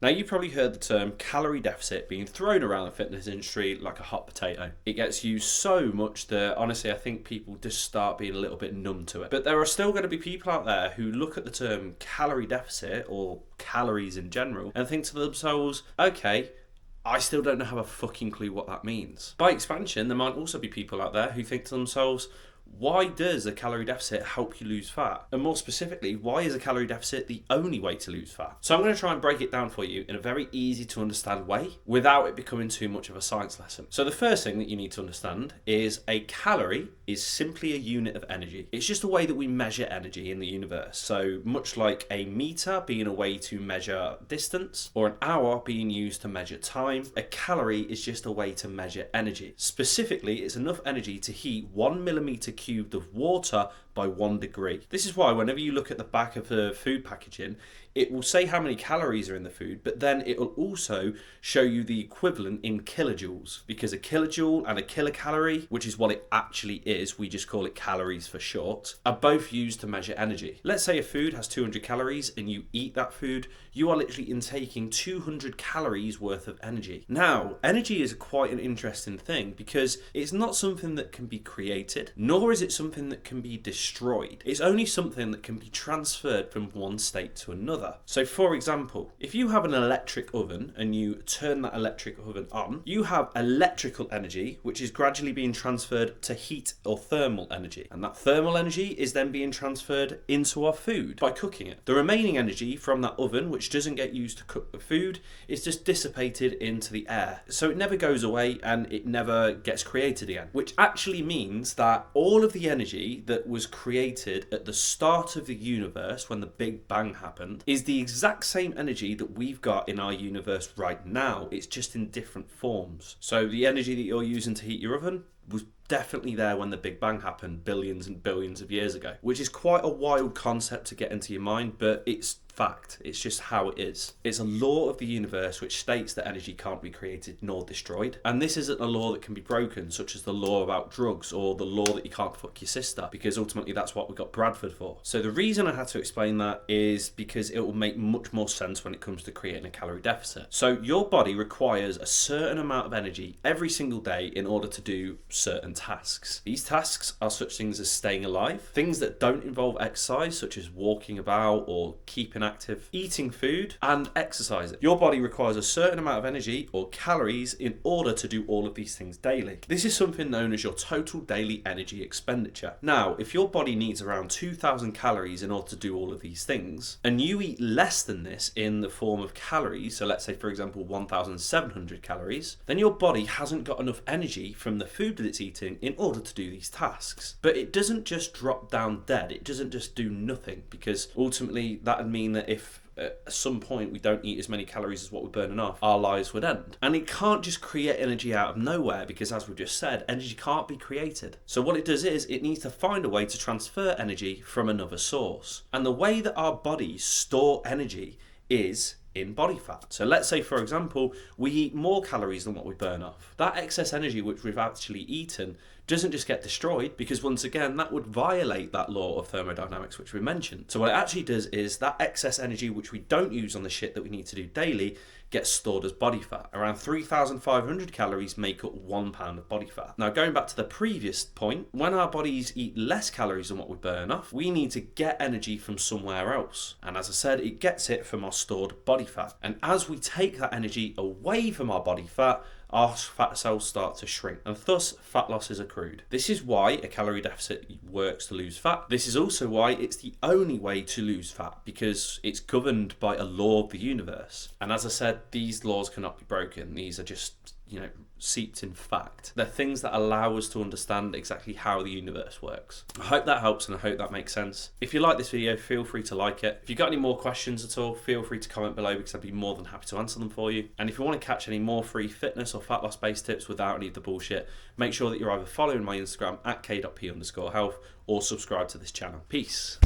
Now, you've probably heard the term calorie deficit being thrown around the fitness industry like a hot potato. It gets used so much that honestly, I think people just start being a little bit numb to it. But there are still going to be people out there who look at the term calorie deficit or calories in general and think to themselves, okay, I still don't have a fucking clue what that means. By expansion, there might also be people out there who think to themselves, why does a calorie deficit help you lose fat? And more specifically, why is a calorie deficit the only way to lose fat? So I'm going to try and break it down for you in a very easy to understand way without it becoming too much of a science lesson. So the first thing that you need to understand is a calorie is simply a unit of energy. It's just a way that we measure energy in the universe. So much like a meter being a way to measure distance or an hour being used to measure time, a calorie is just a way to measure energy. Specifically, it's enough energy to heat 1 millimeter cubed of water by 1 degree. This is why whenever you look at the back of the food packaging, it will say how many calories are in the food, but then it will also show you the equivalent in kilojoules, because a kilojoule and a kilocalorie, which is what it actually is, we just call it calories for short, are both used to measure energy. Let's say a food has 200 calories and you eat that food, you are literally intaking 200 calories worth of energy. Now, energy is quite an interesting thing because it's not something that can be created, nor is it something that can be destroyed. It's only something that can be transferred from one state to another. So for example, if you have an electric oven and you turn that electric oven on, you have electrical energy which is gradually being transferred to heat or thermal energy. And that thermal energy is then being transferred into our food by cooking it. The remaining energy from that oven, which doesn't get used to cook the food, is just dissipated into the air. So it never goes away and it never gets created again, which actually means that all of the energy that was created at the start of the universe when the Big Bang happened is the exact same energy that we've got in our universe right now. It's just in different forms. So the energy that you're using to heat your oven was definitely there when the Big Bang happened billions and billions of years ago, which is quite a wild concept to get into your mind, but it's fact. It's just how it is. It's a law of the universe which states that energy can't be created nor destroyed. And this isn't a law that can be broken, such as the law about drugs or the law that you can't fuck your sister, because ultimately that's what we got Bradford for. So the reason I had to explain that is because it will make much more sense when it comes to creating a calorie deficit. So your body requires a certain amount of energy every single day in order to do certain tasks. These tasks are such things as staying alive, things that don't involve exercise, such as walking about or keeping active, eating food, and exercising. Your body requires a certain amount of energy or calories in order to do all of these things daily. This is something known as your total daily energy expenditure. Now, if your body needs around 2,000 calories in order to do all of these things, and you eat less than this in the form of calories, so let's say for example 1,700 calories, then your body hasn't got enough energy from the food that it's eating in order to do these tasks. But it doesn't just drop down dead. It doesn't just do nothing, because ultimately that would mean that if at some point we don't eat as many calories as what we're burning off, our lives would end. And it can't just create energy out of nowhere, because as we've just said, energy can't be created. So what it does is it needs to find a way to transfer energy from another source. And the way that our bodies store energy is in body fat. So let's say, for example, we eat more calories than what we burn off. That excess energy which we've actually eaten doesn't just get destroyed, because once again, that would violate that law of thermodynamics which we mentioned. So what it actually does is that excess energy which we don't use on the shit that we need to do daily gets stored as body fat. Around 3,500 calories make up 1 pound of body fat. Now, going back to the previous point, when our bodies eat less calories than what we burn off, we need to get energy from somewhere else. And as I said, it gets it from our stored body fat. And as we take that energy away from our body fat, our fat cells start to shrink, and thus fat loss is accrued. This is why a calorie deficit works to lose fat. This is also why it's the only way to lose fat, because it's governed by a law of the universe. And as I said, these laws cannot be broken. These are just, seeped in fact. They're things that allow us to understand exactly how the universe works. I hope that helps, and I hope that makes sense. If you like this video, feel free to like it. If you've got any more questions at all, feel free to comment below, because I'd be more than happy to answer them for you. And if you want to catch any more free fitness or fat loss based tips without any of the bullshit, make sure that you're either following my Instagram at k.p_health or subscribe to this channel. Peace.